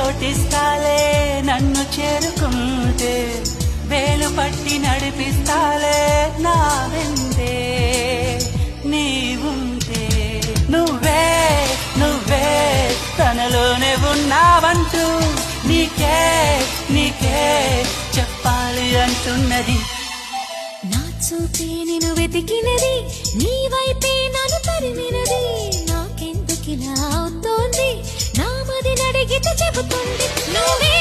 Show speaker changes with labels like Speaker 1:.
Speaker 1: చోటిస్తాలే నన్ను చేరుకుంటే వేలు పట్టి నడిపిస్తాలే నా వెంటే నీవుంటే నువ్వే నువ్వే తనలోనే ఉన్నావంటూ నీకే నీకే చెప్పాలి అంటున్నది
Speaker 2: నా చూపే నిన్ను వెతికినది నీ వైపే నన్ను తరిమినది నాకెందుకిలా అవుతోంది నా మది నడిగితే చెబుతుంది నువ్వే